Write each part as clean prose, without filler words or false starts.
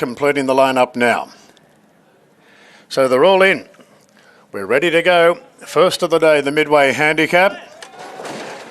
completing the lineup now. So they're all in. We're ready to go. First of the day, the Midway handicap.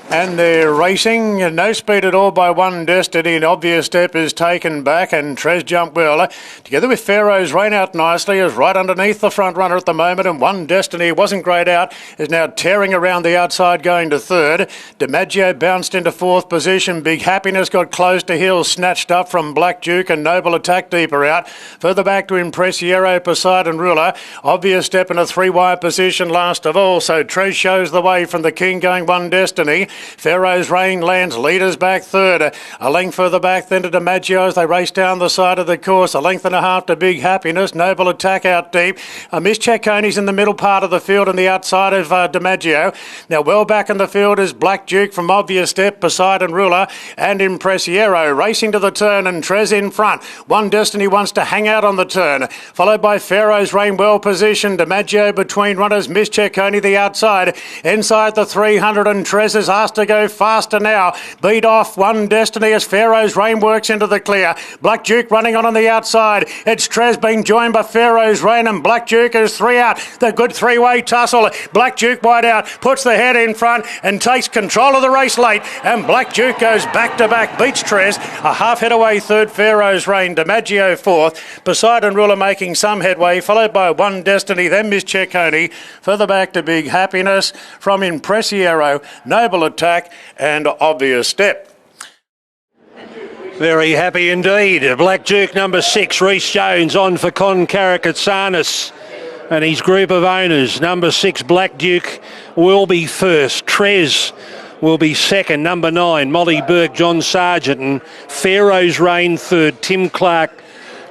And they're racing, no speed at all by One Destiny. An Obvious Step is taken back, and Trez Jump well. Together with Pharaoh's Rain out nicely, is right underneath the front runner at the moment, and One Destiny wasn't great out, is now tearing around the outside going to third. DiMaggio bounced into fourth position. Big Happiness got close to Hill, snatched up from Black Duke, and Noble Attack deeper out. Further back to Impressiero, Poseidon Ruler. Obvious Step in a three-wide position last of all, so Trez shows the way from the King going One Destiny. Pharaoh's Rain lands leaders back third. A length further back then to DiMaggio as they race down the side of the course. A length and a half to Big Happiness. Noble Attack out deep. Miss Cicconi's in the middle part of the field on the outside of DiMaggio. Now well back in the field is Black Duke from Obvious Step, Poseidon Ruler and Impressiero. Racing to the turn and Trez in front. One Destiny wants to hang out on the turn. Followed by Pharaoh's Rain well positioned. DiMaggio between runners. Miss Cicconi the outside. Inside the 300 and Trez is asked to go faster now. Beat off One Destiny as Pharaoh's Rain works into the clear. Black Duke running on the outside. It's Trez being joined by Pharaoh's Rain, and Black Duke is three out. The good three-way tussle. Black Duke wide out, puts the head in front and takes control of the race late, and Black Duke goes back to back, beats Trez. A half head away third, Pharaoh's Rain. DiMaggio fourth. Poseidon Ruler making some headway, followed by One Destiny, then Miss Cicconi. Further back to Big Happiness from Impressiero, Noble Attack and Obvious Step. Very happy indeed. Black Duke number 6, Rhys Jones on for Concaracatsanis and his group of owners. Number 6, Black Duke will be first. Trez will be second. Number 9, Molly Burke, John Sargent, and Pharaoh's Rain third. Tim Clark,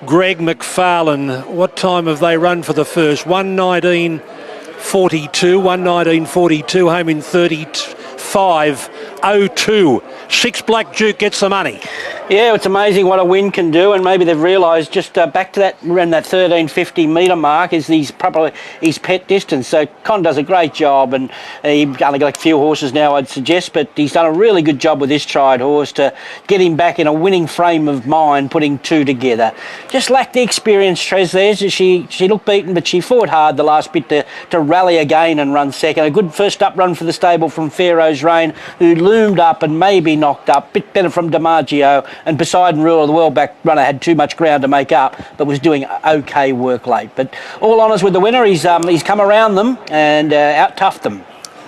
Greg McFarlane. What time have they run for the first? 1:19.42. 1:19.42, home in 35.02. 6 Black Duke gets the money. Yeah, it's amazing what a win can do, and maybe they've realised just back to that around that 1350 metre mark is probably his pet distance. So Con does a great job, and he's only got a few horses now, I'd suggest, but he's done a really good job with this tried horse to get him back in a winning frame of mind, putting two together. Just lacked the experience, Trez there. She looked beaten, but she fought hard the last bit to rally again and run second. A good first up run for the stable from Pharaoh's Rain, who loomed up and maybe knocked up. Bit better from DiMaggio, and Poseidon Ruler, the well-back runner, had too much ground to make up, but was doing okay work late. But all honours with the winner. He's come around them and out-toughed them.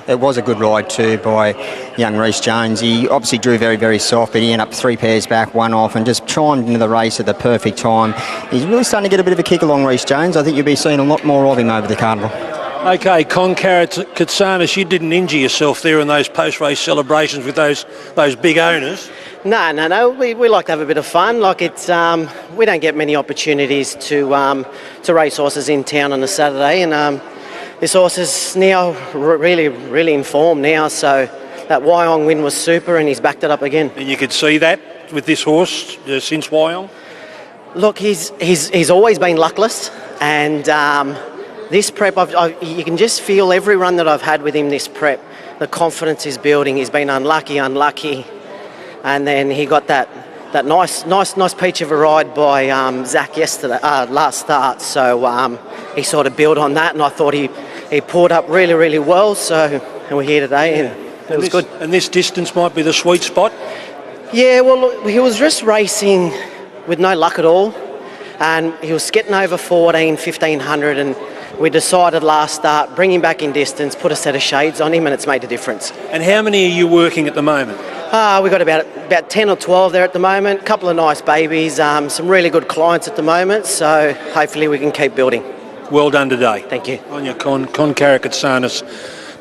It was a good ride too by young Rhys Jones. He obviously drew very, very soft, but he ended up 3 pairs back, 1 off, and just chimed into the race at the perfect time. He's really starting to get a bit of a kick along, Rhys Jones. I think you'll be seeing a lot more of him over the Carnival. Okay, Concaracatsanis, you didn't injure yourself there in those post-race celebrations with those big owners. No. We like to have a bit of fun. Like it's we don't get many opportunities to race horses in town on a Saturday, and this horse is now really in form now. So that Wyong win was super, and he's backed it up again. And you could see that with this horse since Wyong. Look, he's always been luckless, and this prep, you can just feel every run that I've had with him this prep, the confidence is building. He's been unlucky, and then he got that nice peach of a ride by Zach yesterday, last start. So he sort of built on that, and I thought he pulled up really well. So and we're here today, and it was good. And this distance might be the sweet spot. Yeah, well, look, he was just racing with no luck at all, and he was getting over 1500, and we decided last start, bring him back in distance, put a set of shades on him, and it's made a difference. And how many are you working at the moment? We've got about 10 or 12 there at the moment. A couple of nice babies, some really good clients at the moment, so hopefully we can keep building. Well done today. Thank you. On your Concaracatsanis,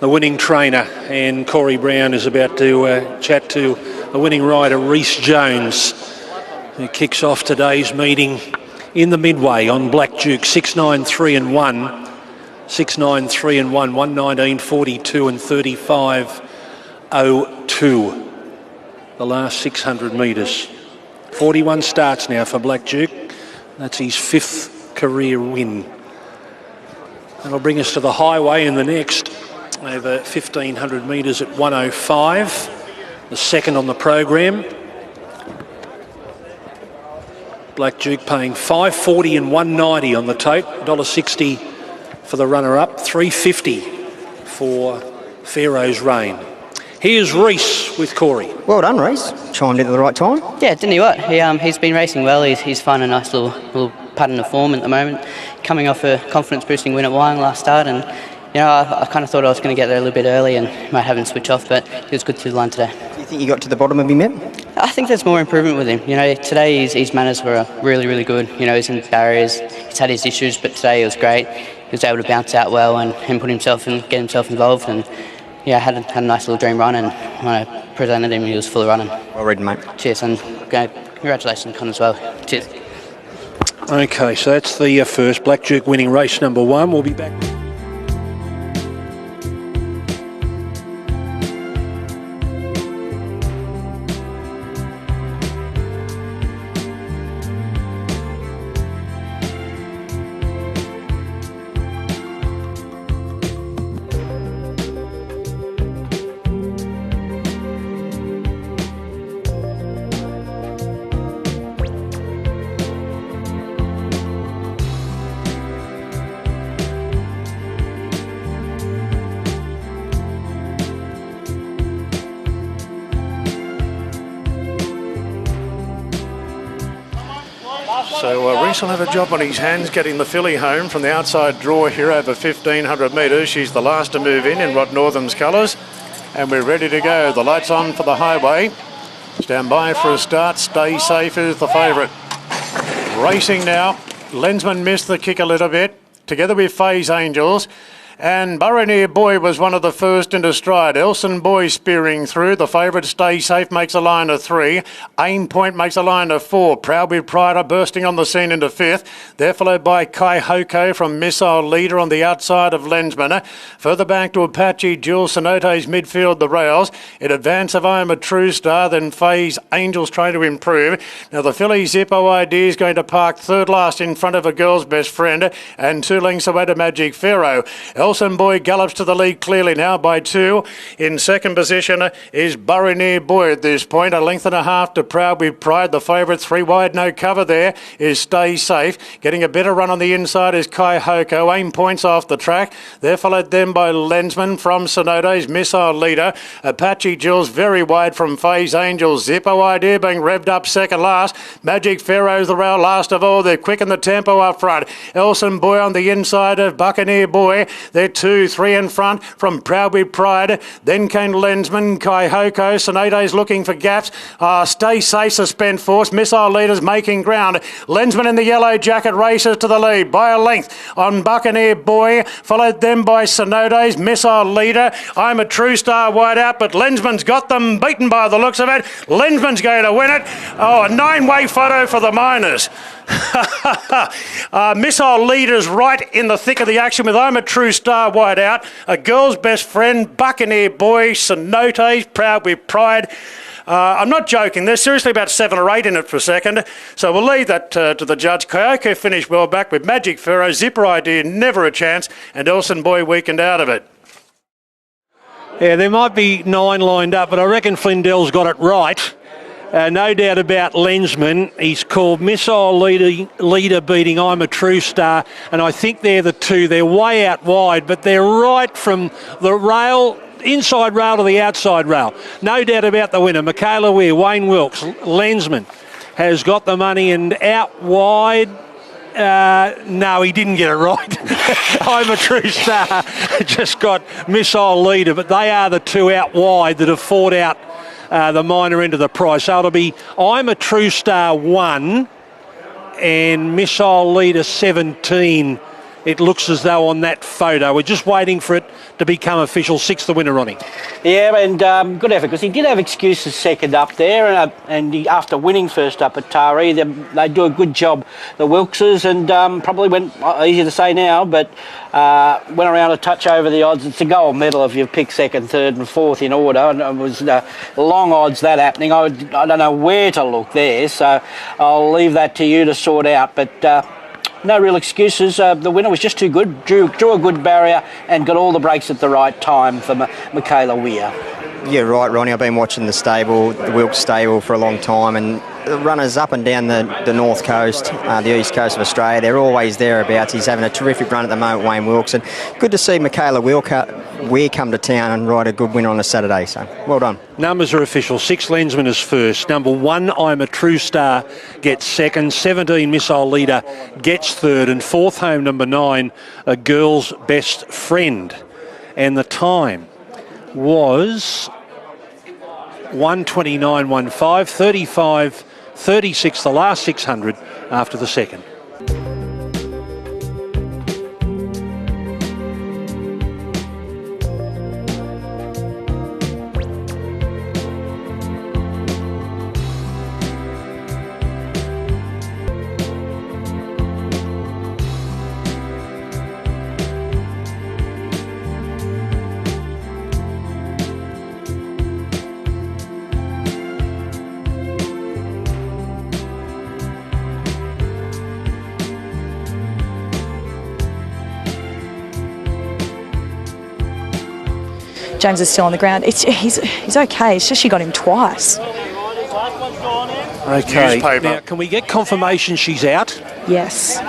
the winning trainer, and Corey Brown is about to chat to the winning rider, Rhys Jones, who kicks off today's meeting in the Midway on Black Duke, 6.93.1. 6.93.1, 1:19.42 and 35.02. The last 600 metres. 41 starts now for Black Duke. That's his 5th career win. That'll bring us to the highway in the next, over 1,500 metres at 1:05. The second on the program. Black Duke paying $5.40 and $1.90 on the tote, $1.60 for the runner-up, $3.50 for Pharaoh's Reign. Here's Reese with Corey. Well done, Reese. Chimed in at the right time. Yeah, didn't he what? He's been racing well. He's found a nice little pattern of form at the moment. Coming off a confidence-boosting win at Wyong last start, and I kind of thought I was going to get there a little bit early and might have him switch off, but he was good through the line today. Do you think you got to the bottom of him yet? I think there's more improvement with him. Today his manners were really, really good. He's in barriers. He's had his issues, but today it was great. He was able to bounce out well and put himself and get himself involved, and had a nice little dream run, and when I presented him, he was full of running. Well ridden, mate. Cheers, and congratulations, Con, as well. Cheers. Okay, so that's the first Black Duke winning race number 1. We'll be back. So Reese will have a job on his hands getting the filly home from the outside draw here over 1,500 metres. She's the last to move in Rod Northam's colours. And we're ready to go. The light's on for the highway. Stand by for a start. Stay Safe is the favourite. Racing now. Lensman missed the kick a little bit, together with Faye's Angels. And Burraneer Boy was one of the first into stride. Elson Boy spearing through. The favourite Stay Safe makes a line of 3. Aim Point makes a line of 4. Proud with Pride are bursting on the scene into 5th. They're followed by Kai Hoko from Missile Leader on the outside of Lensman. Further back to Apache, Jules Sonote's midfield, the rails. In advance of I'm a True Star, then Faye's Angels trying to improve. Now the filly Zippo ID is going to park third last in front of a girl's best friend, and 2 lengths away to Magic Pharaoh. Elson Boy gallops to the lead clearly now by 2. In second position is Burraneer Boy at this point. 1.5 lengths to Proud with Pride. The favourite 3 wide, no cover there is Stay Safe. Getting a better run on the inside is Kai Hoko. Aim Point's off the track. They're followed then by Lensman from Sonote's Missile Leader. Apache Jules very wide from Faye's Angels. Zippo Idea being revved up second last. Magic Pharaoh's the rail last of all. They're quick in the tempo up front. Elson Boy on the inside of Buccaneer Boy. They're 2, 3 in front from Proud with Pride. Then came Lensman, Kai Hoko. Sonote's looking for gaps. Stay Safe, Suspend Force. Missile Leaders making ground. Lensman in the yellow jacket races to the lead by a length on Buccaneer Boy. Followed then by Sonote's Missile Leader. I'm a True Star wide out, but Lensman's got them beaten by the looks of it. Lensman's going to win it. Oh, a 9-way photo for the Miners. Missile Leaders right in the thick of the action with I'm a True Star wide out. A Girl's Best Friend, Buccaneer Boy, Sonote's Proud with Pride. I'm not joking. There's seriously about 7 or 8 in it for a second. So we'll leave that to the judge. Kyoko finished well back with Magic Pharaoh. Zipper Idea never a chance. And Elson Boy weakened out of it. Yeah, there might be 9 lined up, but I reckon Flindell's got it right. No doubt about Lensman. He's called Missile Leader beating I'm a True Star, and I think they're the 2. They're way out wide, but they're right from the rail, inside rail to the outside rail. No doubt about the winner. Michaela Weir, Wayne Wilkes, Lensman has got the money and out wide. No, he didn't get it right. I'm a True Star just got Missile Leader, but they are the 2 out wide that have fought out the minor end of the prize. So it'll be I'm a True Star 1 and Missile Leader 17. It looks as though on that photo. We're just waiting for it to become official. 6th the winner, Ronnie. Yeah, and good effort, because he did have excuses second up there, and he, after winning first up at Taree, they do a good job, the Wilkses, and probably went, easy to say now, but went around a touch over the odds. It's a gold medal if you pick 2nd, 3rd and 4th in order, and it was long odds that happening. I don't know where to look there, so I'll leave that to you to sort out, but no real excuses. The winner was just too good, drew a good barrier and got all the breaks at the right time for Michaela Weir. Yeah, right, Ronnie. I've been watching the stable, the Wilkes stable, for a long time, and the runners up and down the north coast, the east coast of Australia, they're always thereabouts. He's having a terrific run at the moment, Wayne Wilkes. Good to see Michaela Weir come to town and ride a good win on a Saturday, so well done. Numbers are official. 6 Lensman is first. Number 1, I'm a True Star, gets second. 17, Missile Leader, gets third. And fourth home, number 9, A Girl's Best Friend. And the time was 1:29.15, 35.36, the last 600 after the second. James is still on the ground. He's okay. It's just she got him twice. Okay. Newspaper. Now, can we get confirmation she's out? Yes.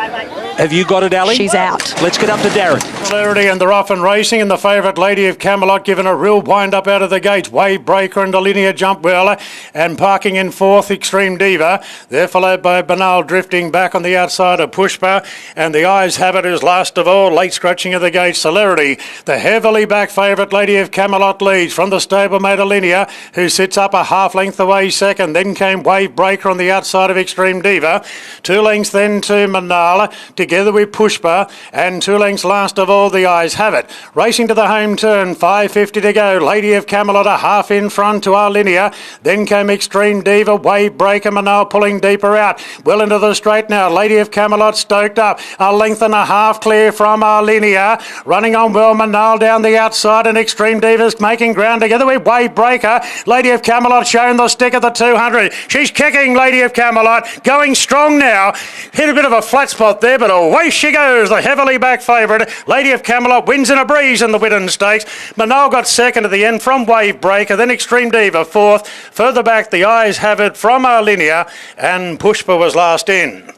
Have you got it, Ali? She's out. Let's get up to Darren. Celerity and they're off and racing, and the favourite Lady of Camelot given a real wind up out of the gates. Wave Breaker and a linear jump well, and parking in fourth, Extreme Diva. They're followed by Banal drifting back on the outside of Pushpa, and the Eyes Have It is last of all. Late scratching of the gate. Celerity, the heavily back favourite Lady of Camelot leads from the stablemate Linear, who sits up a half length away second. Then came Wave Breaker on the outside of Extreme Diva. 2 lengths then to Manala, together with Pushpa, and 2 lengths last of all, the Eyes Have It. Racing to the home turn, 5.50 to go. Lady of Camelot a half in front to our Linear. Then came Extreme Diva, Wave Breaker, Manal pulling deeper out. Well into the straight now. Lady of Camelot stoked up. A length and a half clear from our Linear. Running on well, Manal down the outside, and Extreme Diva's making ground together with Wave Breaker. Lady of Camelot showing the stick at the 200. She's kicking, Lady of Camelot, going strong now. Hit a bit of a flat spot there, but away she goes. The heavily back favourite, Lady of Camelot, wins in a breeze in the Widden Stakes. Manal got second at the end from Wave Breaker, then Extreme Diva fourth. Further back, the Eyes Have It from our Linear, and Pushpa was last in.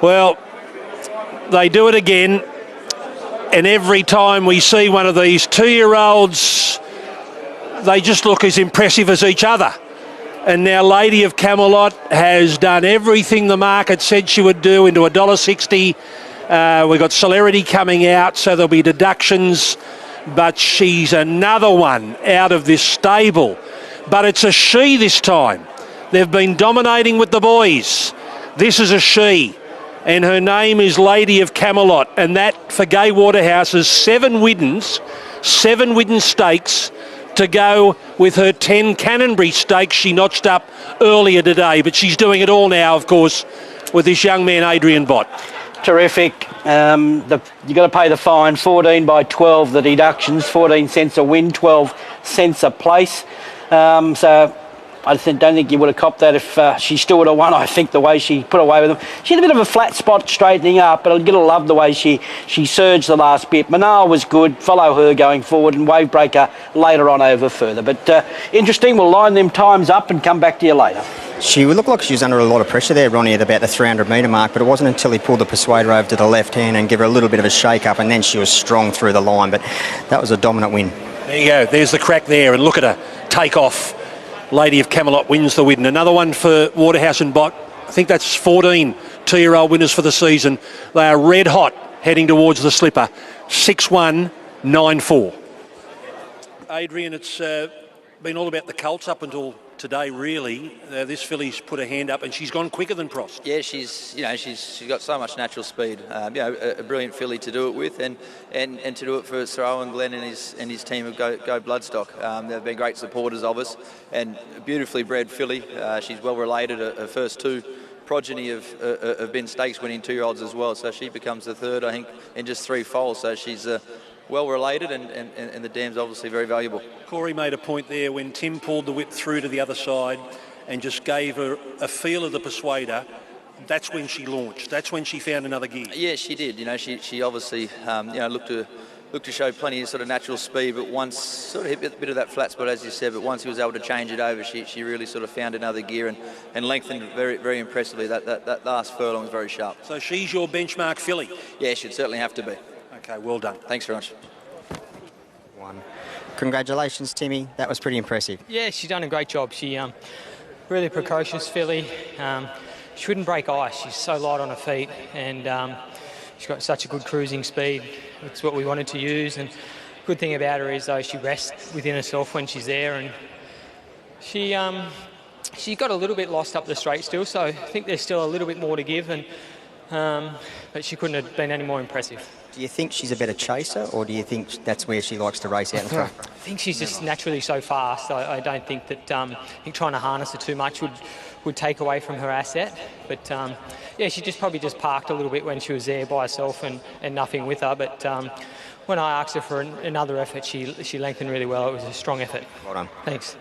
Well, they do it again, and every time we see one of these 2-year-olds, they just look as impressive as each other. And now Lady of Camelot has done everything the market said she would do into $1.60. We've got Celerity coming out, so there'll be deductions, but she's another one out of this stable. But it's a she this time. They've been dominating with the boys. This is a she, and her name is Lady of Camelot, and that for Gay Waterhouse is 7 Widdens, 7 Widden stakes to go with her 10 Canonbury stakes she notched up earlier today. But she's doing it all now, of course, with this young man, Adrian Bott. Terrific. You got to pay the fine. 14 by 12, the deductions. 14 cents a win, 12 cents a place. So I don't think you would have copped that if she still would have won. I think the way she put away with them. She had a bit of a flat spot straightening up, but I get to love the way she surged the last bit. Manal was good. Follow her going forward, and Wave Breaker later on over further. But interesting. We'll line them times up and come back to you later. She looked like she was under a lot of pressure there, Ronnie, at about the 300-metre mark, but it wasn't until he pulled the Persuader over to the left hand and gave her a little bit of a shake-up, and then she was strong through the line. But that was a dominant win. There you go. There's the crack there, and look at her take off. Lady of Camelot wins the Widden. Another one for Waterhouse and Bott. I think that's 14 2-year-old winners for the season. They are red hot heading towards the slipper. 6-1, 9-4. Adrian, it's been all about the Colts up until today, really. This filly's put a hand up, and she's gone quicker than Prost. Yeah, she's got so much natural speed. A brilliant filly to do it with, and to do it for Sir Owen Glenn and his team of Go Bloodstock. They've been great supporters of us, and a beautifully bred filly. She's well related. Her first 2 progeny have been stakes winning 2-year-olds as well. So she becomes the third, I think, in just 3 foals. So she's well related, and the dam's obviously very valuable. Corey made a point there when Tim pulled the whip through to the other side and just gave her a feel of the Persuader. That's when she launched. That's when she found another gear. Yeah, she did. She obviously looked to looked to show plenty of sort of natural speed, but once sort of hit a bit of that flat spot, as you said, but once he was able to change it over, she really sort of found another gear and lengthened very, very impressively. That last furlong was very sharp. So she's your benchmark filly? Yeah, she'd certainly have to be. Okay, well done. Thanks very much. Congratulations, Timmy. That was pretty impressive. Yeah, she's done a great job. She really precocious filly. She wouldn't break ice. She's so light on her feet, and she's got such a good cruising speed. It's what we wanted to use. And good thing about her is, though, she rests within herself when she's there, and she got a little bit lost up the straight still. So I think there's still a little bit more to give, and but she couldn't have been any more impressive. Do you think she's a better chaser, or do you think that's where she likes to race out in front? I think she's just naturally so fast. I don't think that I think trying to harness her too much would take away from her asset. But yeah, she probably just parked a little bit when she was there by herself and nothing with her. But when I asked her for another effort, she lengthened really well. It was a strong effort. Well done. Thanks.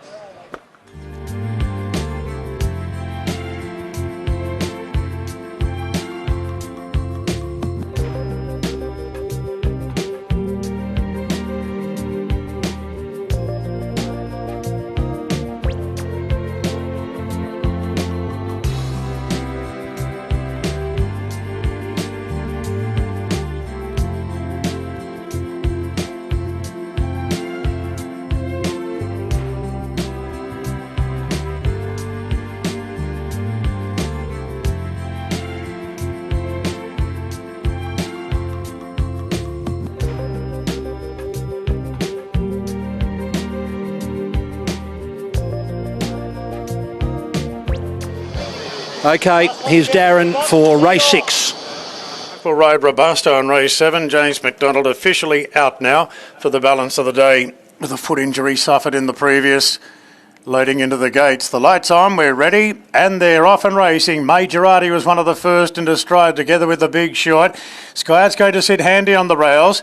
Okay, here's Darren for race 6. For Road Robusto on race 7, James McDonald officially out now for the balance of the day with a foot injury suffered in the previous. Loading into the gates. The lights on, we're ready, and they're off and racing. Majorati was one of the first into stride together with the Big Short. Skyart's going to sit handy on the rails.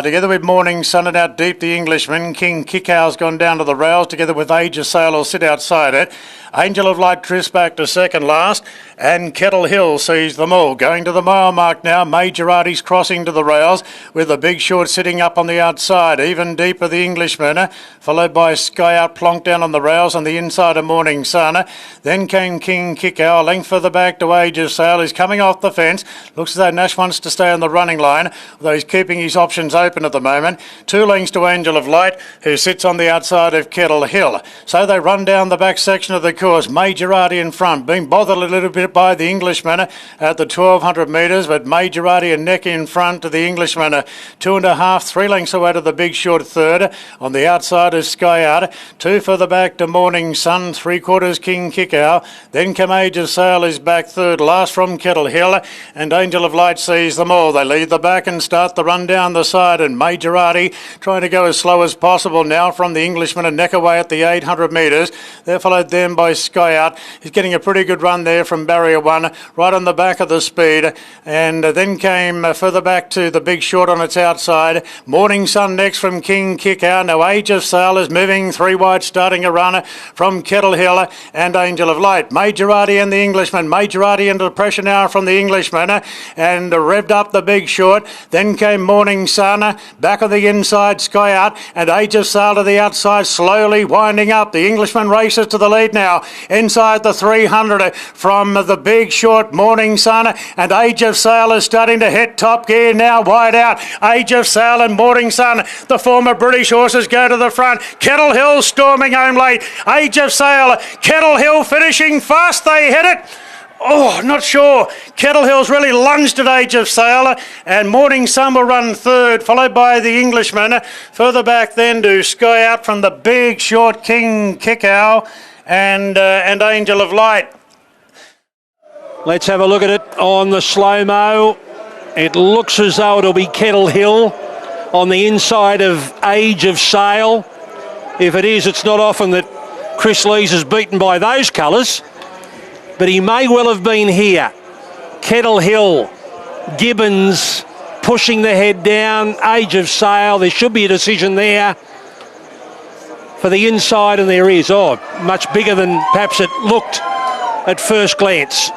Together with Morning Sun and out deep the Englishman. King Kickow's gone down to the rails together with Age of Sail will sit outside it. Angel of Light drifts back to second last, and Kettle Hill sees them all. Going to the mile mark now. Majorati's crossing to the rails with the Big Short sitting up on the outside. Even deeper the Englishman, followed by Skyart plonked down on the rails on the inside of Morning Sun. Then came King Kickow, a length further back to Age of Sail. He's coming off the fence. Looks as though Nash wants to stay on the running line, although he's keeping his options open at the moment. 2 lengths to Angel of Light, who sits on the outside of Kettle Hill. So they run down the back section of the course. Majorati in front, being bothered a little bit by the Englishman at the 1200 metres, but Majorati a neck in front to the Englishman. 2.5, 3 lengths away to the Big Short third. On the outside is Skyart. 2 further back to Morning Sun. 3/4 King Kickow. Then come Age of Sail is back third. Last from Kettle Hill, and Angel of Light sees them all. They lead the back and start the run down the side, and Majorati trying to go as slow as possible now from the Englishman, a neck away at the 800 metres. They're followed then by Skyart. He's getting a pretty good run there from barrier 1, right on the back of the speed. And then came further back to the Big Short on its outside. Morning Sun next from King Kickow. Now Age of Sail is moving 3 wide, starting a run from Kettle Hill and Angel of Light. Majorati and the Englishman. Majorati under pressure now from the Englishman, and revved up the Big Short. Then came Morning Sun. Back of the inside, Skyart, and Age of Sail to the outside, slowly winding up. The Englishman races to the lead now. Inside the 300 from the Big Short, Morning Sun, and Age of Sail is starting to hit top gear now, wide out. Age of Sail and Morning Sun, the former British horses, go to the front. Kettle Hill storming home late. Age of Sail, Kettle Hill finishing fast, they hit it. Oh, not sure. Kettle Hill's really lunged at Age of Sail, and Morning Sun will run third, followed by the Englishman. Further back then to Skyart from the Big Short, King Kickow and Angel of Light. Let's have a look at it on the slow-mo. It looks as though it'll be Kettle Hill on the inside of Age of Sail. If it is, it's not often that Chris Lees is beaten by those colours, but he may well have been here. Kettle Hill, Gibbons pushing the head down, Age of Sail. There should be a decision there for the inside, and there is. Oh, much bigger than perhaps it looked at first glance.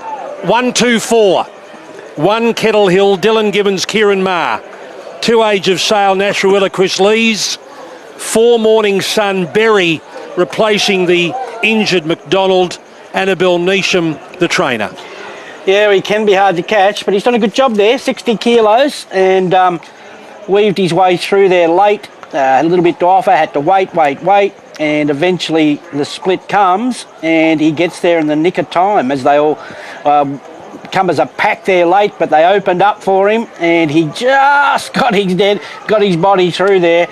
1, 2, 4. 1 Kettle Hill, Dylan Gibbons, Kieran Maher. 2 Age of Sail, Nasruilla Chris Lees. 4 Morning Sun, Berry, replacing the injured McDonald. Annabelle Neesham, the trainer. Yeah, he can be hard to catch, but he's done a good job there, 60 kilos, and weaved his way through there late. A little bit off, I had to wait, and eventually the split comes, and he gets there in the nick of time as they all come as a pack there late, but they opened up for him, and he just got his body through there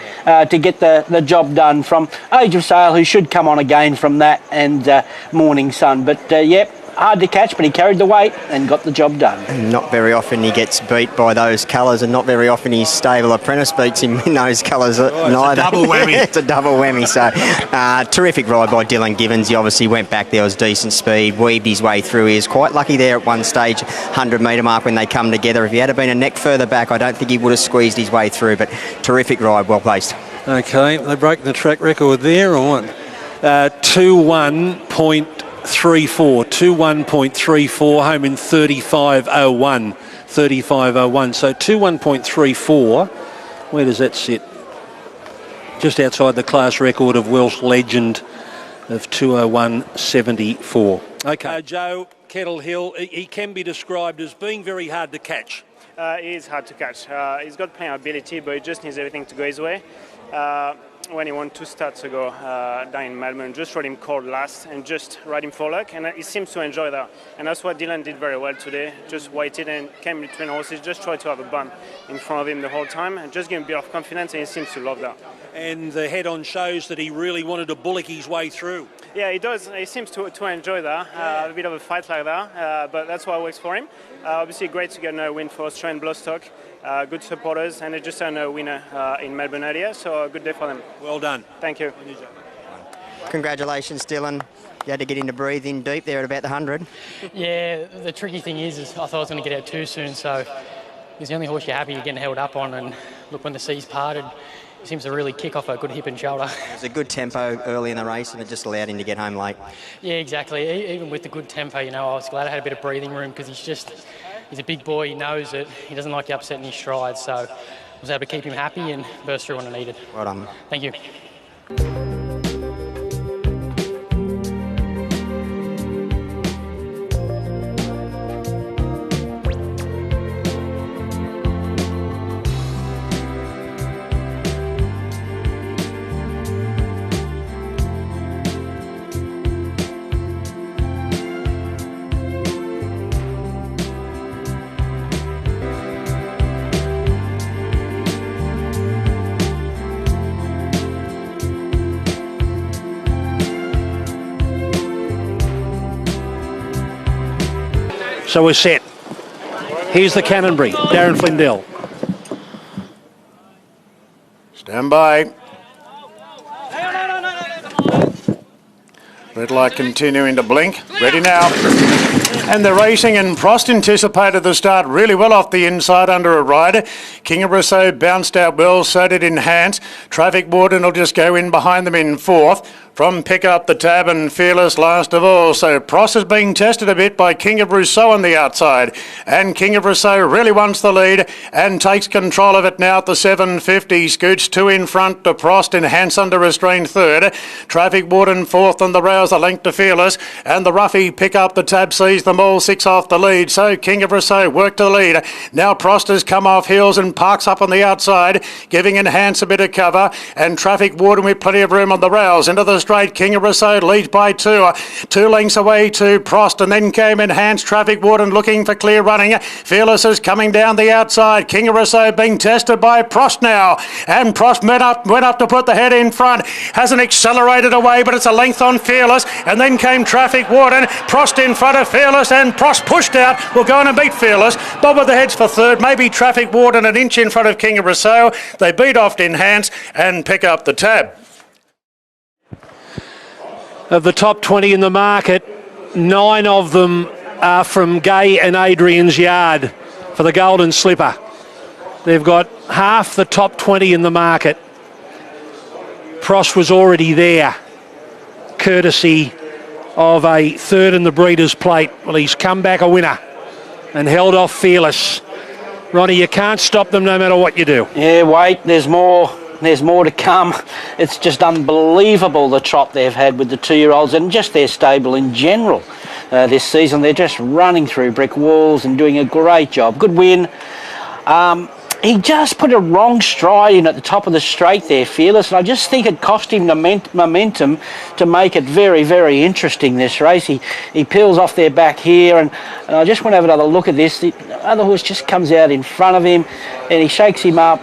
to get the job done from Age of Sail, who should come on again from that, and Morning Sun. But yep, hard to catch, but he carried the weight and got the job done. And not very often he gets beat by those colours, and not very often his stable apprentice beats him in those colours neither. It's a double whammy. It's a double whammy. So terrific ride by Dylan Givens. He obviously went back. There was decent speed, weaved his way through. He was quite lucky there at one stage, 100 metre mark when they come together. If he had been a neck further back, I don't think he would have squeezed his way through, but terrific ride, well placed. Okay, they broke the track record there, or what? 21.34, home in 35.01. So 21.34, where does that sit? Just outside the class record of Welsh legend of 201.74. Okay, Joe Kettle Hill, he can be described as being very hard to catch. He is hard to catch. He's got plenty of ability, but he just needs everything to go his way. When he won 2 starts ago down in Melbourne, just rode him cold last and just ride him for luck, and he seems to enjoy that. And that's what Dylan did very well today. Just waited and came between horses, just tried to have a bump in front of him the whole time, and just gave him a bit of confidence, and he seems to love that. And the head-on shows that he really wanted to bullock his way through. Yeah, he does. He seems to enjoy that, a bit of a fight like that, but that's what works for him. Obviously, great to get a win for Australian Bloodstock. Good supporters, and they just had a winner in Melbourne earlier, so a good day for them. Well done. Thank you. Congratulations, Dylan. You had to get in to breathe in deep there at about the 100. Yeah, the tricky thing is I thought I was going to get out too soon, so he's the only horse you're happy you're getting held up on, and look, when the seas parted, he seems to really kick off a good hip and shoulder. It was a good tempo early in the race, and it just allowed him to get home late. Yeah, exactly. Even with the good tempo, I was glad I had a bit of breathing room, because he's a big boy, he knows it, he doesn't like you upsetting his stride, so I was able to keep him happy and burst through when I needed. Well done. Thank you. So we're set. Here's the Canonbury, Darren Flindell. Stand by. Red light continuing to blink. Ready now. And they're racing, and Prost anticipated the start really well off the inside under a rider. King of Rousseau bounced out well, so did Enhance. Traffic Warden will just go in behind them in 4th. From Pick Up the Tab and Fearless last of all. So Prost is being tested a bit by King of Rousseau on the outside. And King of Rousseau really wants the lead and takes control of it now at the 750. Scoots 2 in front to Prost, Enhance under restraint 3rd. Traffic Warden 4th on the rails, a length to Fearless. And the roughie Pick Up the Tab sees them all 6 off the lead. So King of Rousseau worked to the lead. Now Prost has come off heels and parks up on the outside, giving Enhance a bit of cover. And Traffic Warden with plenty of room on the rails. Into the straight, King of Rousseau leads by 2. 2 lengths away to Prost, and then came Enhanced. Traffic Warden looking for clear running. Fearless is coming down the outside. King of Rousseau being tested by Prost now, and Prost went up to put the head in front. Hasn't accelerated away, but it's a length on Fearless, and then came Traffic Warden. Prost in front of Fearless, and Prost pushed out. Will go on and beat Fearless. Bob with the heads for 3rd. Maybe Traffic Warden an inch in front of King of Rousseau. They beat off Enhance and Pick Up the Tab. Of the top 20 in the market, 9 of them are from Gay and Adrian's yard for the Golden Slipper. They've got half the top 20 in the market. Prost was already there, courtesy of a 3rd in the Breeders' Plate. Well, he's come back a winner and held off Fearless. Ronnie, you can't stop them no matter what you do. Yeah, wait, there's more. There's more to come. It's just unbelievable the trot they've had with the 2-year-olds and just their stable in general this season. They're just running through brick walls and doing a great job. Good win. He just put a wrong stride in at the top of the straight there, Fearless, and I just think it cost him the momentum to make it very, very interesting, this race. He peels off their back here, and I just want to have another look at this. The other horse just comes out in front of him, and he shakes him up,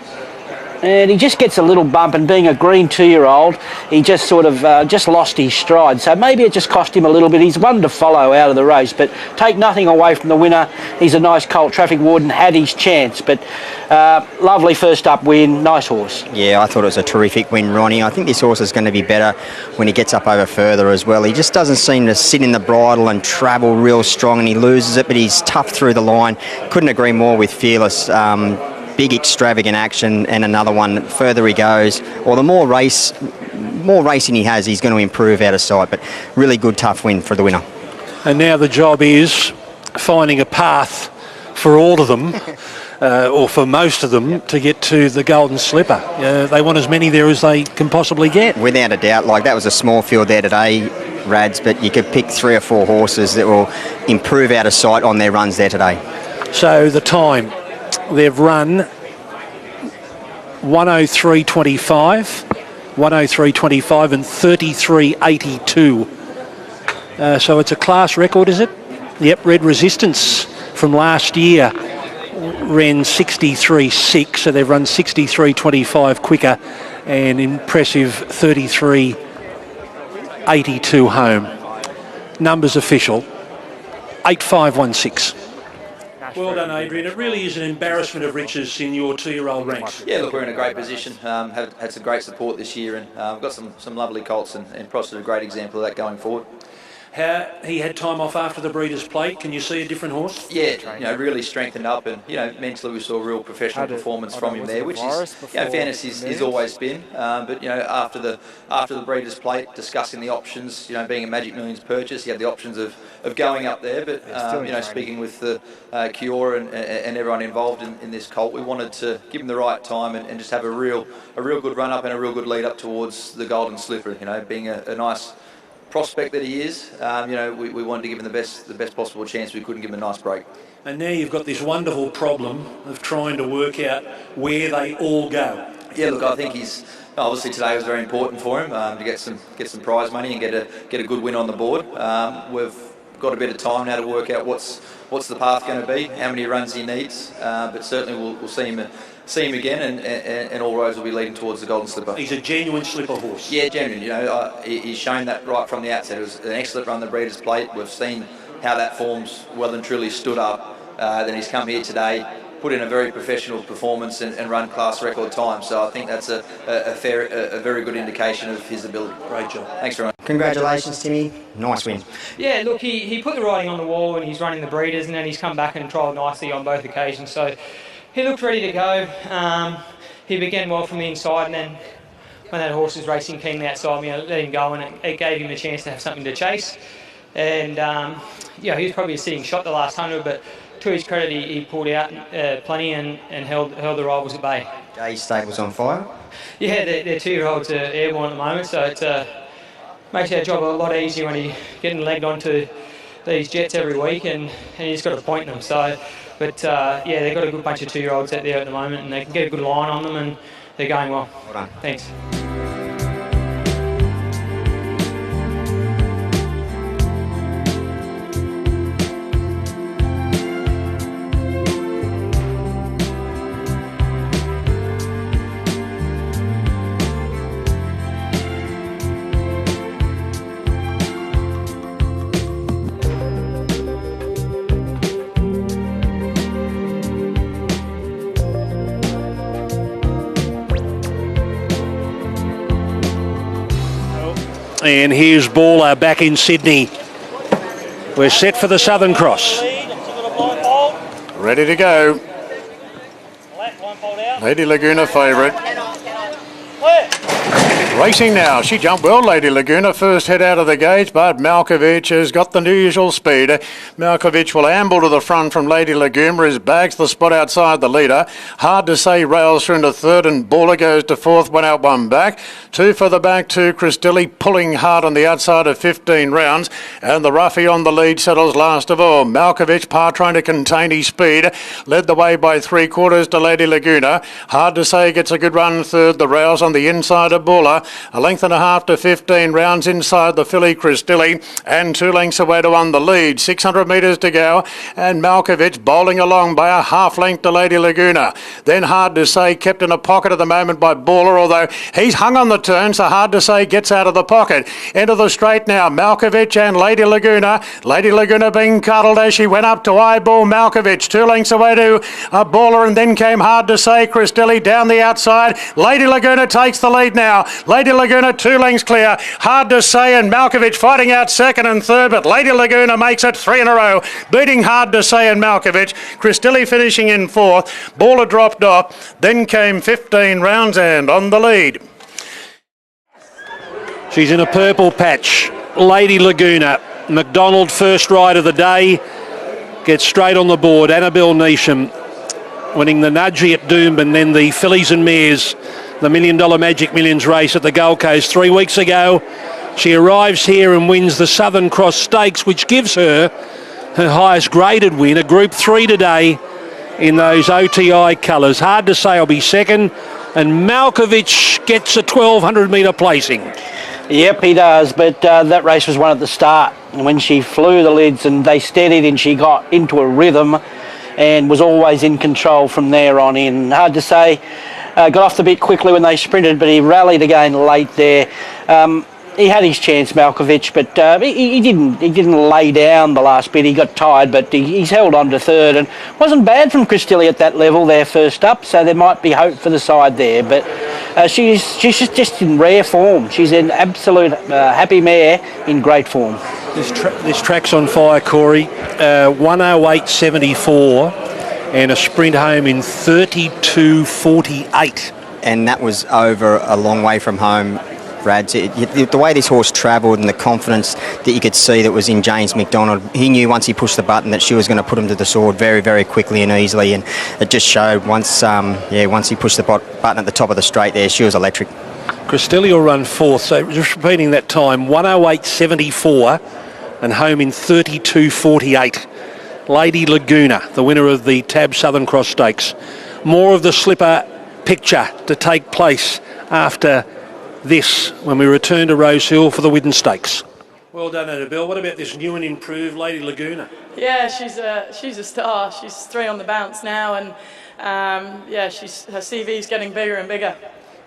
and he just gets a little bump, and being a green 2-year-old, he just sort of just lost his stride. So maybe it just cost him a little bit. He's one to follow out of the race, but take nothing away from the winner. He's a nice colt. Traffic Warden had his chance, but lovely first up win. Nice horse. Yeah, I thought it was a terrific win, Ronnie. I think this horse is going to be better when he gets up over further as well. He just doesn't seem to sit in the bridle and travel real strong, and he loses it, but he's tough through the line. Couldn't agree more with Fearless. Big extravagant action, and another one. The further he goes, or the more racing he has, he's going to improve out of sight. But really good, tough win for the winner. And now the job is finding a path for all of them, or for most of them, to get to the Golden Slipper. They want as many there as they can possibly get. Without a doubt. Like, that was a small field there today, Rads, but you could pick 3 or 4 horses that will improve out of sight on their runs there today. So the time they've run 103.25, 103.25 and 33.82. So it's a class record, is it? Yep, Red Resistance from last year ran 63.6, so they've run 63.25 quicker, and impressive 33.82 home. Numbers official, 8516. Well done, Adrian. It really is an embarrassment of riches in your 2-year-old ranks. Yeah, look, we're in a great position. Had some great support this year, and we've got some lovely colts, and Prost is a great example of that going forward. He had time off after the Breeders' Plate. Can you see a different horse? Yeah, really strengthened up, and mentally we saw a real professional performance from him there, which is, fairness is always been. But after the Breeders' Plate, discussing the options, being a Magic Millions purchase, he had the options of going up there. But speaking with the Kiora and everyone involved in this colt, we wanted to give him the right time and just have a real good run up and a real good lead up towards the Golden Slipper. Being a nice prospect that he is, we wanted to give him the best possible chance. We couldn't give him a nice break. And now you've got this wonderful problem of trying to work out where they all go. Yeah, look, I think obviously today was very important for him to get some prize money and get a good win on the board. We've got a bit of time now to work out what's the path going to be, how many runs he needs, but certainly we'll see him again, and all roads will be leading towards the Golden Slipper. He's a genuine slipper horse. Yeah, genuine. He's shown that right from the outset. It was an excellent run, the Breeders' Plate. We've seen how that form's well and truly stood up. Then he's come here today, put in a very professional performance and run class record time. So I think that's a very good indication of his ability. Great job. Thanks very much. Congratulations, Timmy. Nice win. Yeah, look, he put the writing on the wall when he's running the Breeders, and then he's come back and trialled nicely on both occasions. So he looked ready to go. He began well from the inside, and then when that horse was racing keenly outside me, I let him go, and it gave him a chance to have something to chase. And he was probably a sitting shot the last 100, but to his credit, he pulled out plenty and held the rivals at bay. Day's stable's on fire. Yeah, their 2-year-olds are airborne at the moment, so it makes our job a lot easier when you're getting legged onto these jets every week, and you just got to point them. So, but they've got a good bunch of 2-year-olds out there at the moment, and they can get a good line on them, and they're going well. Well done. Thanks. And here's Baller back in Sydney. We're set for the Southern Cross. Ready to go. Lady Laguna favourite. Racing now. She jumped well, Lady Laguna. First head out of the gates, but Malkovich has got the usual speed. Malkovich will amble to the front from Lady Laguna as bags the spot outside the leader. Hard to say rails through into third and Baller goes to fourth, one out, one back. Two for the back, two. Cristilli pulling hard on the outside of 15 rounds. And the roughie on the lead settles last of all. Malkovich, par trying to contain his speed. Led the way by 3/4 to Lady Laguna. Hard to say gets a good run third. The rails on the inside of Baller. A length and a half to 15 rounds inside the filly Cristilli, and 2 lengths away to on the lead. 600 metres to go, and Malkovich bowling along by a half length to Lady Laguna. Then Hard to Say kept in a pocket at the moment by Baller, although he's hung on the turn, so Hard to Say gets out of the pocket. Into the straight now, Malkovich and Lady Laguna. Lady Laguna being cuddled as she went up to eyeball Malkovich. 2 lengths away to Baller, and then came Hard to Say. Cristilli down the outside. Lady Laguna takes the lead now. Lady Laguna 2 lengths clear. Hard to Say and Malkovich fighting out second and third, but Lady Laguna makes it 3 in a row, beating Hard to Say and Malkovich. Cristilli finishing in fourth. Baller dropped off. Then came 15 rounds and on the lead. She's in a purple patch. Lady Laguna. McDonald first ride of the day. Gets straight on the board. Annabelle Neesham winning the Nudgee at Doomben, then the Fillies and Mares, the $1 Million Magic Millions race at the Gold Coast 3 weeks ago. She arrives here and wins the Southern Cross Stakes, which gives her highest graded win, a Group 3 today in those OTI colours. Hard to Say will be second, and Malkovich gets a 1,200 metre placing. Yep, he does, but that race was one at the start when she flew the lids and they steadied and she got into a rhythm and was always in control from there on in. Hard to Say got off the bit quickly when they sprinted, but he rallied again late there. He had his chance, Malkovich, but he didn't lay down the last bit. He got tired, but he's held on to third, and wasn't bad from Cristilli at that level there first up, so there might be hope for the side there. But she's just in rare form. She's an absolute happy mare in great form. This track's on fire, Corey. 108.74 and a sprint home in 32.48. And that was over a long way from home, Brad. The way this horse travelled and the confidence that you could see that was in James McDonald, he knew once he pushed the button that she was going to put him to the sword very, very quickly and easily, and it just showed once he pushed the button at the top of the straight there, she was electric. Cristilli will run fourth, so just repeating that time, 108.74 and home in 32.48. Lady Laguna, the winner of the Tab Southern Cross Stakes. More of the slipper picture to take place after this when we return to Rosehill for the Widden Stakes. Well done, Annabelle. What about this new and improved Lady Laguna? Yeah, she's a star. She's 3 on the bounce now, and her CV's getting bigger and bigger.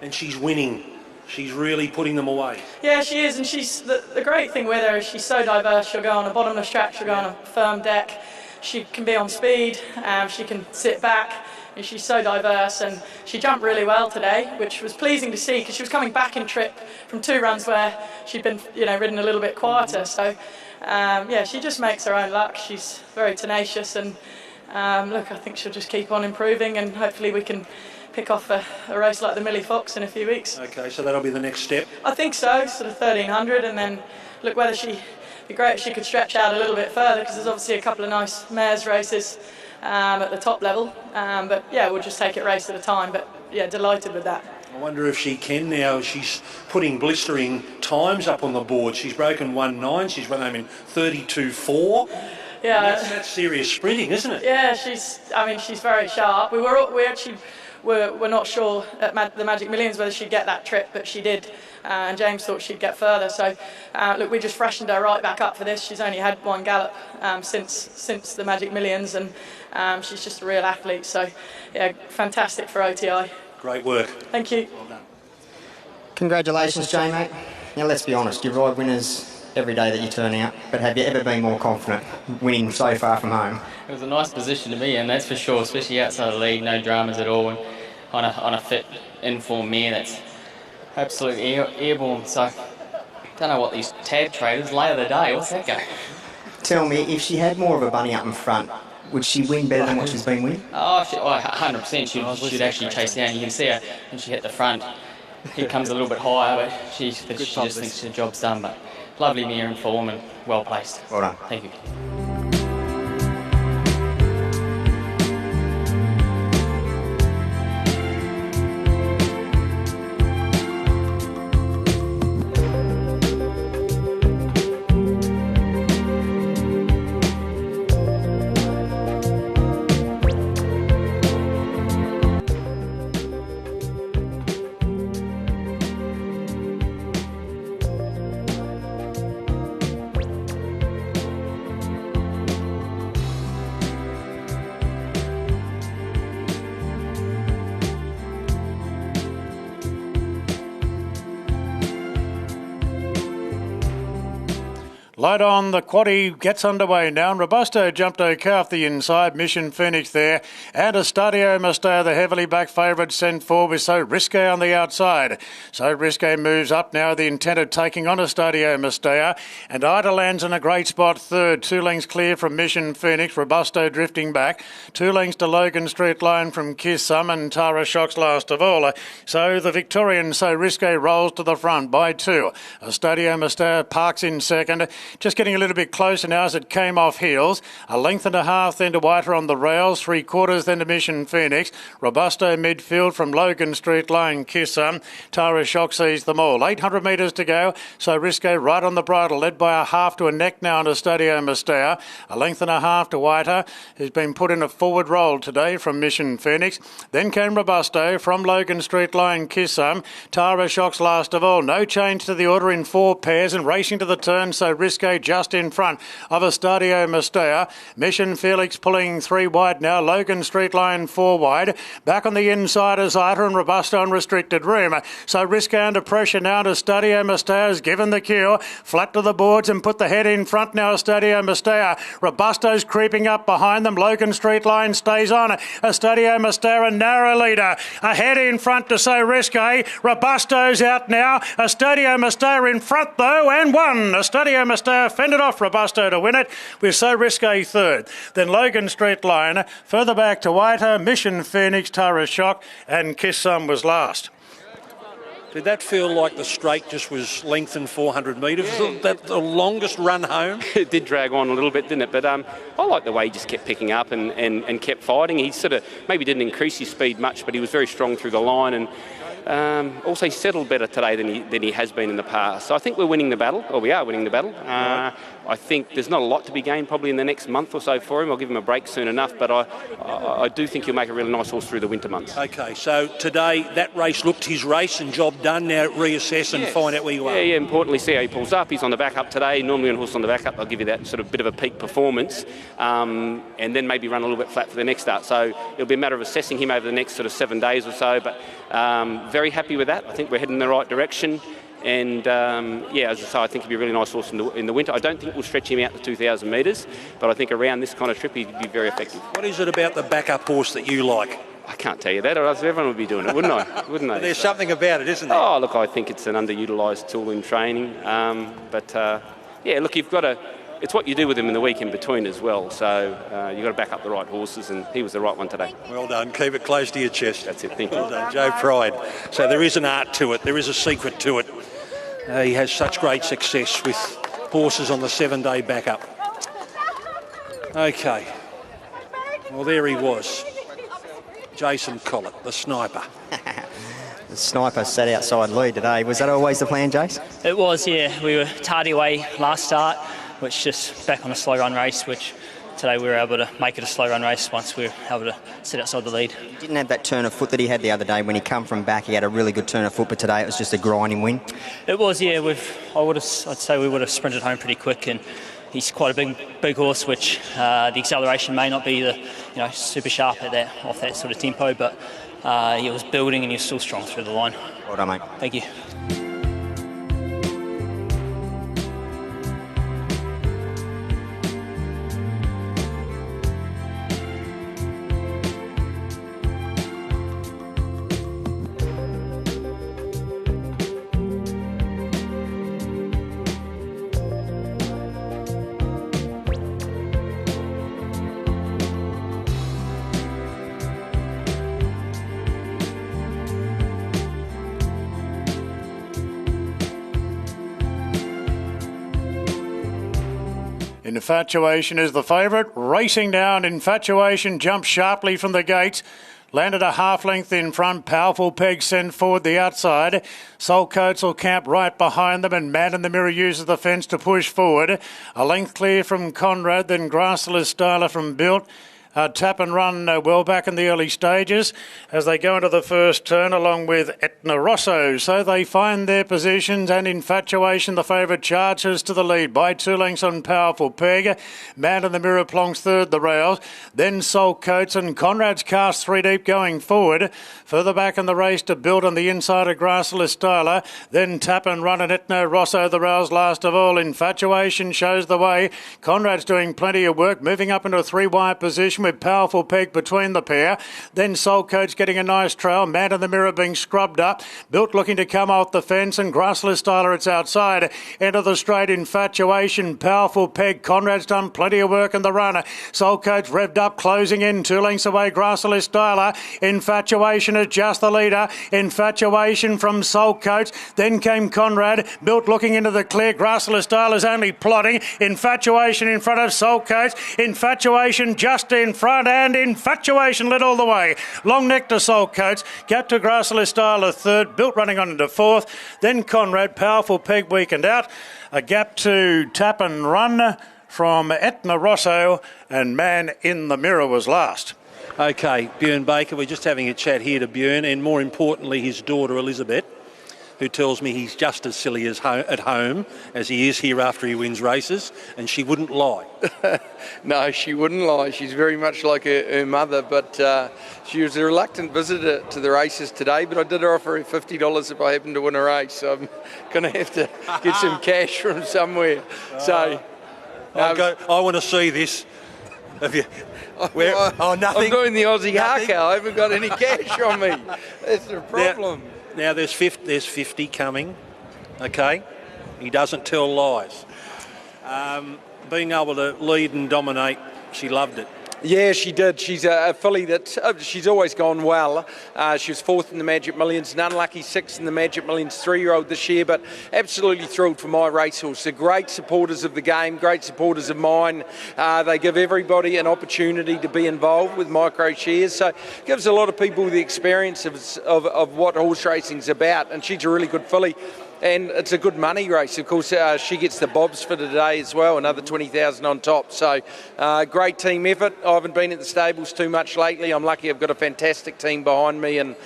And she's winning. She's really putting them away. Yeah, she is, and she's the great thing with her is she's so diverse. She'll go on a bottomless track, she'll go on a firm deck. She can be on speed, she can sit back, and she's so diverse, and she jumped really well today, which was pleasing to see because she was coming back in trip from 2 runs where she'd been ridden a little bit quieter. So she just makes her own luck. She's very tenacious, and I think she'll just keep on improving, and hopefully we can pick off a race like the Millie Fox in a few weeks. Okay, so that'll be the next step? I think so, sort of 1,300, and then look whether it'd be great if she could stretch out a little bit further, because there's obviously a couple of nice mares races at the top level, but we'll just take it race at a time, but delighted with that. I wonder if she can now. She's putting blistering times up on the board. She's broken 1.9, she's run home in 32.4. Yeah, that's serious sprinting, isn't it? Yeah, she's very sharp. We actually were not sure at the Magic Millions whether she'd get that trip, but she did, and James thought she'd get further. So we just freshened her right back up for this. She's only had 1 gallop since the Magic Millions, and she's just a real athlete. So fantastic for OTI. Great work. Thank you. Well done. Congratulations, Jay, mate. Now let's be honest, you ride winners every day that you turn out, but have you ever been more confident winning so far from home? It was a nice position to be in, that's for sure, especially outside the lead, no dramas at all, and on a fit, informed mare that's absolutely airborne. So, don't know what these tab traders, lay of the day, what's that go? Tell me, if she had more of a bunny up in front, would she win better than what she's been winning? Oh, 100%. She'd actually chase down. You can see her when she hit the front. he comes a little bit higher, but she just thinks the job's done. But lovely mare in form and well placed. Well done. Thank you. Light on, the quaddie gets underway now. Robusto jumped okay off the inside. Mission Phoenix there. And Estadio Mustard, the heavily back favourite, sent forward with So Risque on the outside. So Risque moves up now, the intent of taking on Estadio Mustard. And Ida lands in a great spot third. 2 lengths clear from Mission Phoenix. Robusto drifting back. 2 lengths to Logan Street Line from Kiss Some, and Tara Shocks last of all. So the Victorian So Risque rolls to the front by 2. Estadio Mustard parks in second. Just getting a little bit closer now as it came off heels. A length and a half then to Whiter on the rails. 3/4 then to Mission Phoenix. Robusto midfield from Logan Street Line. Kiss Some. Tara Shock sees them all. 800 metres to go. So Risque right on the bridle, led by a half to a neck now to Estadio Mustard. A length and a half to Whiter, who's been put in a forward roll today from Mission Phoenix. Then came Robusto from Logan Street Line. Kiss Some. Tara Shock's last of all. No change to the order in 4 pairs, and racing to the turn. So Risque just in front of Estadio Mustard. Mission Felix pulling 3 wide now. Logan Street Line 4 wide. Back on the inside is Ida and Robusto on restricted room. So Risque under pressure now. Estadio Mustard has given the cue. Flat to the boards and put the head in front now. Estadio Mustard. Robusto's creeping up behind them. Logan Street Line stays on. Estadio Mustard a narrow leader. Ahead in front to So Risque. Robusto's out now. Estadio Mustard in front though, and won. Estadio Mustard fended off Robusto to win it with So Risque third. Then Logan Street Line, further back to Whiter, Mission Phoenix, Tara Shock, and Kiss Some was last. Did that feel like the straight just was lengthened 400 metres? Was that the longest run home? It did drag on a little bit, didn't it? But I like the way he just kept picking up and kept fighting. He sort of maybe didn't increase his speed much, but he was very strong through the line, and also he settled better today than he has been in the past. So I think we're winning the battle, or we are winning the battle. I think there's not a lot to be gained probably in the next month or so for him. I'll give him a break soon enough, but I do think he'll make a really nice horse through the winter months. Okay, so today that race looked his race and job done. Now reassess and find out where you are. Yeah, importantly see how he pulls up. He's on the back up today. Normally when a horse on the back up, they'll give you that sort of bit of a peak performance, and then maybe run a little bit flat for the next start. So it'll be a matter of assessing him over the next sort of 7 days or so, but very happy with that. I think we're heading in the right direction. And as I say, I think he'd be a really nice horse in the winter. I don't think we'll stretch him out to 2,000 metres, but I think around this kind of trip he'd be very effective. What is it about the backup horse that you like? I can't tell you that, or else everyone would be doing it, wouldn't I? Wouldn't they? There's something about it, isn't there? Oh, look, I think it's an underutilised tool in training. Look, you've got to. It's what you do with him in the week in between as well. So you've got to back up the right horses, and he was the right one today. Well done. Keep it close to your chest. That's it. Thank you. Well done, Joe Pride. So there is an art to it. There is a secret to it. He has such great success with horses on the 7-day backup. Okay. Well, there he was. Jason Collett, the sniper. The sniper sat outside lead today. Was that always the plan, Jace? It was, yeah. We were tardy away last start, which just back on a slow run race, which today we were able to make it a slow run race once we were able to sit outside the lead. He didn't have that turn of foot that he had the other day when he come from back. He had a really good turn of foot, but today it was just a grinding win. It was, yeah. I'd say we would have sprinted home pretty quick, and he's quite a big horse, which the acceleration may not be super sharp off that sort of tempo, but he was building and he was still strong through the line. Well done, mate. Thank you. Infatuation is the favourite. Racing down, Infatuation jumps sharply from the gates. Landed a half length in front. Powerful Peg send forward the outside. Soul Coates will camp right behind them, and Man in the Mirror uses the fence to push forward. A length clear from Conrad, then Grassless Styler from Built. Tap and Run well back in the early stages as they go into the first turn along with Etna Rosso. So they find their positions, and Infatuation, the favourite, charges to the lead by 2 lengths on Powerful Peg. Man in the Mirror plonks third the rails. Then Soul Coates and Conrad's Cast 3 deep going forward. Further back in the race to Build on the inside of Grassless Styler. Then Tap and Run and Etna Rosso the rails last of all. Infatuation shows the way. Conrad's doing plenty of work, moving up into a 3-wide position with Powerful Peg between the pair. Then Soul Coach getting a nice trail. Man in the Mirror being scrubbed up. Built looking to come off the fence, and Grassless Styler, it's outside. Into the straight, Infatuation, Powerful Peg. Conrad's done plenty of work in the runner. Soul Coach revved up, closing in. 2 lengths away, Grassless Styler. Infatuation is just the leader. Infatuation from Soul Coach. Then came Conrad. Built looking into the clear. Grassless Styler's only plodding. Infatuation in front of Soul Coach. Infatuation just in front, and Infatuation led all the way. Long neck to Soul Coats, gap to Grassless Styler third, Built running on into fourth, then Conrad, Powerful Peg weakened out, a gap to Tap and Run from Etna Rosso, and Man in the Mirror was last. Okay, Björn Baker, we're just having a chat here to Björn, and more importantly his daughter Elizabeth, who tells me he's just as silly as at home as he is here after he wins races, and she wouldn't lie. No, she wouldn't lie. She's very much like her mother, but she was a reluctant visitor to the races today, but I did offer her $50 if I happen to win a race, so I'm going to have to get some cash from somewhere. So I want to see this. Have you? Where? Nothing. I'm doing the Aussie haka. I haven't got any cash on me. That's the problem. Now there's 50 coming, okay? He doesn't tell lies. Being able to lead and dominate, she loved it. Yeah, she did. She's a filly that she's always gone well. She was 4th in the Magic Millions, an unlucky 6th in the Magic Millions 3-year-old this year, but absolutely thrilled for my racehorse. They're great supporters of the game, great supporters of mine. They give everybody an opportunity to be involved with micro shares, so it gives a lot of people the experience of what horse racing's about, and she's a really good filly. And it's a good money race. Of course, she gets the bobs for today as well, another 20,000 on top. So, great team effort. I haven't been at the stables too much lately. I'm lucky I've got a fantastic team behind me, and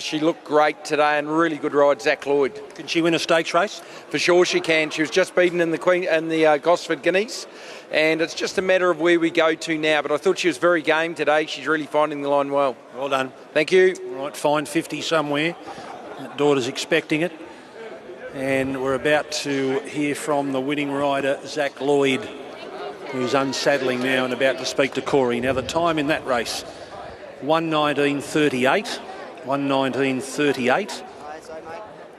she looked great today, and really good ride, Zach Lloyd. Can she win a stakes race? For sure she can. She was just beaten in the Gosford Guineas, and it's just a matter of where we go to now. But I thought she was very game today. She's really finding the line well. Well done. Thank you. All right, find 50 somewhere. That daughter's expecting it. And we're about to hear from the winning rider, Zach Lloyd, who's unsaddling now and about to speak to Corey. Now, the time in that race, 1:19.38, 1:19.38,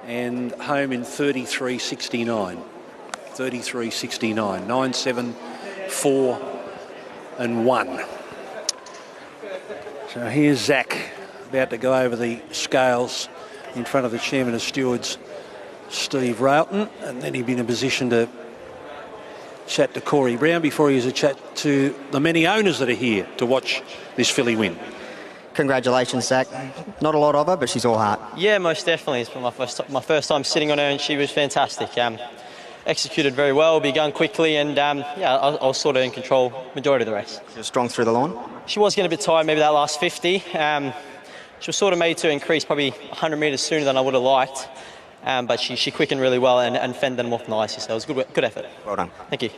and home in 33.69. 33.69, 9, 7, 4 and 1. So here's Zach about to go over the scales in front of the Chairman of Stewards, Steve Railton, and then he'd be in a position to chat to Corey Brown before he has a chat to the many owners that are here to watch this filly win. Congratulations, Zach. Not a lot of her, but she's all heart. Yeah, most definitely. It's my first time sitting on her, and she was fantastic. Executed very well, begun quickly, and I was sort of in control majority of the race. She was strong through the line? She was getting a bit tired, maybe that last 50. She was sort of made to increase probably 100 metres sooner than I would have liked. But she quickened really well and fended them off nicely, so it was good effort. Well done. Thank you.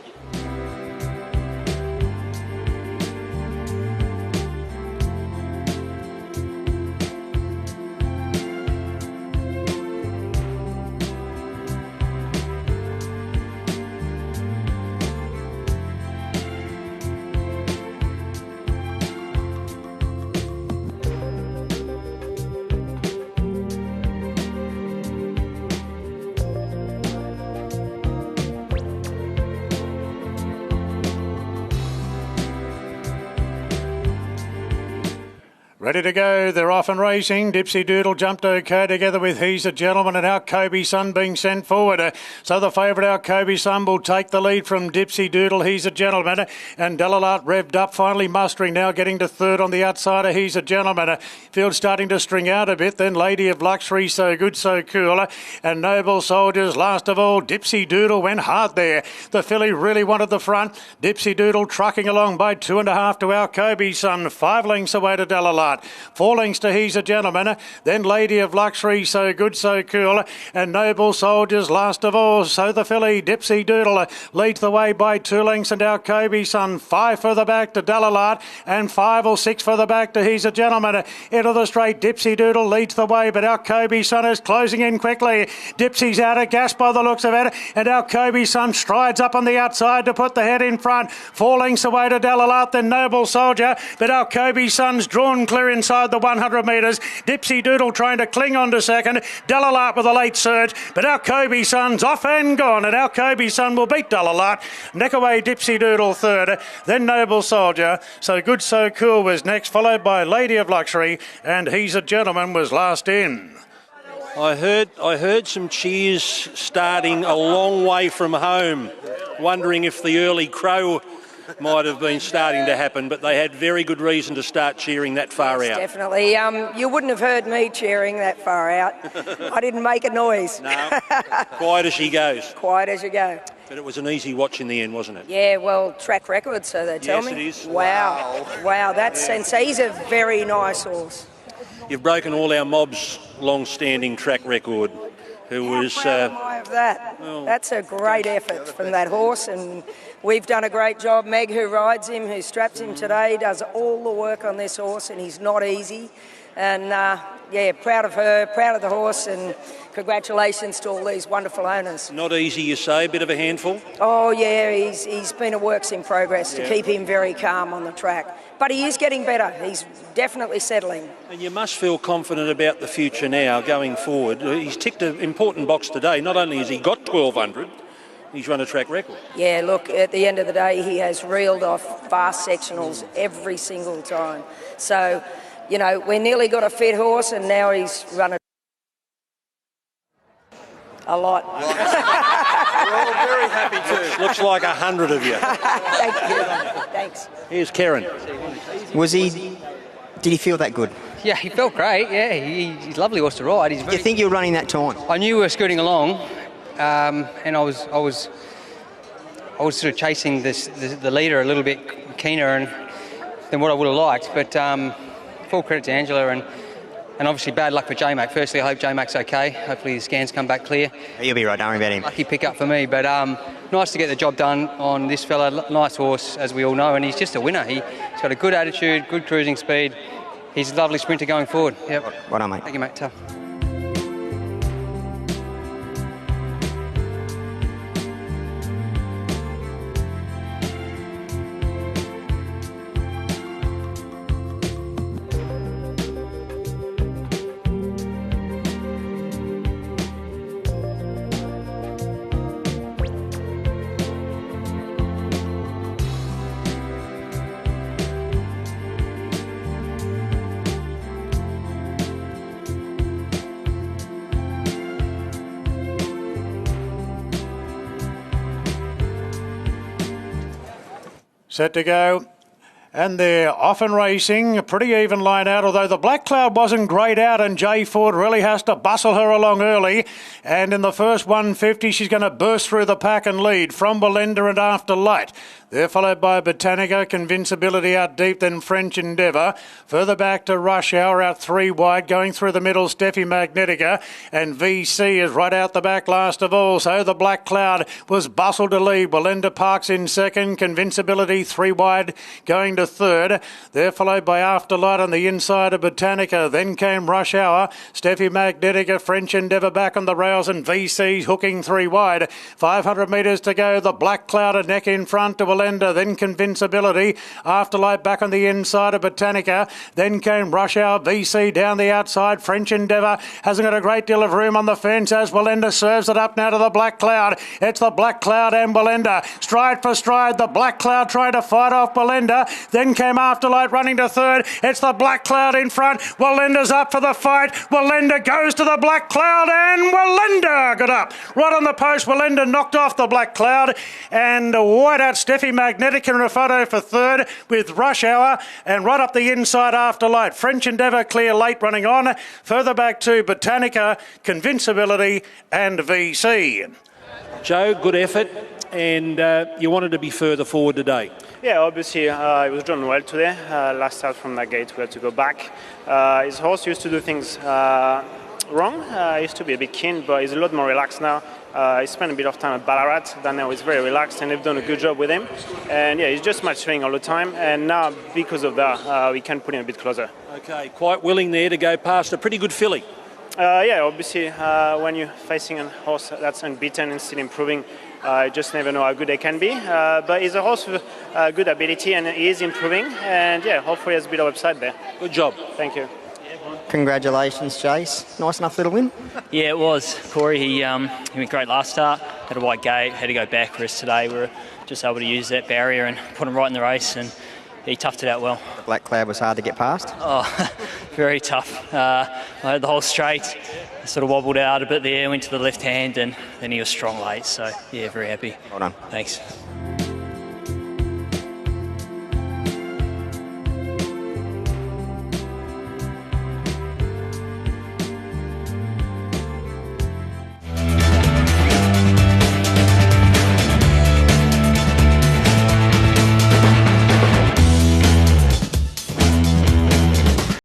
Ready to go. They're off and racing. Dipsy Doodle jumped okay together with He's a Gentleman, and our Kobie Sun being sent forward. So the favourite, our Kobie Sun, will take the lead from Dipsy Doodle. He's a Gentleman. And Delalart revved up, finally mustering now, getting to third on the outside of He's a Gentleman. Field starting to string out a bit. Then Lady of Luxury, So Good, So Cool. And Noble Soldiers, last of all. Dipsy Doodle went hard there. The filly really wanted the front. Dipsy Doodle trucking along by 2.5 to our Kobie Sun. 5 lengths away to Delalart. 4 lengths to He's a Gentleman. Then Lady of Luxury, So Good, So Cool. And Noble Soldiers last of all. So the filly, Dipsy Doodle, leads the way by 2 lengths, and our Kobie Sun. 5 further back to Delalart, and 5 or 6 further back to He's a Gentleman. Into the straight, Dipsy Doodle leads the way, but our Kobie Sun is closing in quickly. Dipsy's out of gas by the looks of it, and our Kobie Sun strides up on the outside to put the head in front. 4 lengths away to Delalart, then Noble Soldier, but our Kobie Sun's drawn clear inside the 100 metres. Dipsy Doodle trying to cling on to second. Delalart with a late surge, but our Kobie Sun's off and gone, and our Kobie Sun will beat Delalart. Neck away Dipsy Doodle third, then Noble Soldier. So Good, So Cool was next, followed by Lady of Luxury, and He's a Gentleman was last in. I heard some cheers starting a long way from home, wondering if the early crow might have been starting to happen, but they had very good reason to start cheering that far out. Definitely. You wouldn't have heard me cheering that far out. I didn't make a noise. No, quiet as she goes. Quiet as you go. But it was an easy watch in the end, wasn't it? Yeah, well, track record, so they tell me. Yes, it is. Wow, that's sense. He's a very nice horse. You've broken all our mob's long-standing track record. Who was? How proud am I of that? That's a great effort from that horse, and we've done a great job. Meg, who rides him, who straps him today, does all the work on this horse, and he's not easy. And proud of her, proud of the horse, and congratulations to all these wonderful owners. Not easy, you say, a bit of a handful? Oh yeah, he's been a works in progress to keep him very calm on the track. But he is getting better. He's definitely settling. And you must feel confident about the future now, going forward. He's ticked an important box today. Not only has he got 1,200, he's run a track record. Yeah, look, at the end of the day, he has reeled off fast sectionals every single time. So, you know, we nearly got a fit horse, and now he's run a lot. We're all very happy too. Looks like 100 of you. Thank you. Thanks. Here's Karen. Did he feel that good? Yeah, he felt great. Yeah, he's a lovely horse to ride. Do you think you were running that time? I knew we were scooting along, and I was sort of chasing the leader a little bit keener than what I would have liked. But full credit to Angela, and obviously bad luck for J-Mac. Firstly, I hope J-Mac's okay. Hopefully the scans come back clear. You'll be right, don't worry about him. Lucky pick up for me, but nice to get the job done on this fella. Nice horse, as we all know, and he's just a winner. He's got a good attitude, good cruising speed. He's a lovely sprinter going forward. Yep. Well done, mate. Thank you, mate. Tough. Set to go. And they're off and racing, a pretty even line out, although the Black Cloud wasn't great out, and Jay Ford really has to bustle her along early. And in the first 150, she's going to burst through the pack and lead from Belinda and After Light. They're followed by Botanica, Convincibility out deep, then French Endeavour. Further back to Rush Hour, out 3 wide, going through the middle, Steffi Magnetica. And VC is right out the back last of all. So the Black Cloud was bustled to lead. Belinda Parks in second, Convincibility 3 wide, going to third. They're followed by After Light on the inside of Botanica. Then came Rush Hour, Steffi Magnetica, French Endeavour back on the rails, and VC hooking 3 wide. 500 metres to go. The Black Cloud a neck in front to Belinda, then Convincibility. Afterlight back on the inside of Botanica. Then came Rush Hour, VC down the outside. French Endeavour hasn't got a great deal of room on the fence as Belinda serves it up now to the Black Cloud. It's the Black Cloud and Belinda. Stride for stride, the Black Cloud trying to fight off Belinda. Then came Afterlight running to third. It's the Black Cloud in front. Walinda's up for the fight. Walinda goes to the Black Cloud, and Walinda got up. Right on the post, Walinda knocked off the Black Cloud, and wide out Steffi Magnetica in a photo for third with Rush Hour, and right up the inside Afterlight. French Endeavour clear late running on. Further back to Botanica, Convincibility and VC. Joe, good effort, and you wanted to be further forward today. Yeah, obviously it was done well today. Last start from that gate, we had to go back. His horse used to do things wrong. He used to be a bit keen, but he's a lot more relaxed now. He spent a bit of time at Ballarat, then now he's very relaxed, and they've done a good job with him. And yeah, he's just match swing all the time, and now because of that, we can put him a bit closer. Okay, quite willing there to go past a pretty good filly. Yeah, obviously, when you're facing a horse that's unbeaten and still improving, you just never know how good they can be. But he's a horse with good ability, and he is improving. And yeah, hopefully there's a bit of upside there. Good job. Thank you. Congratulations, Jace. Nice enough little win. Yeah, it was. Corey, he went great last start, had a wide gate, had to go back, whereas today we were just able to use that barrier and put him right in the race, and he toughed it out well. The Black Cloud was hard to get past. Oh, very tough. I had the whole straight, sort of wobbled out a bit there, went to the left hand, and then he was strong late, so yeah, very happy. Well done. Thanks.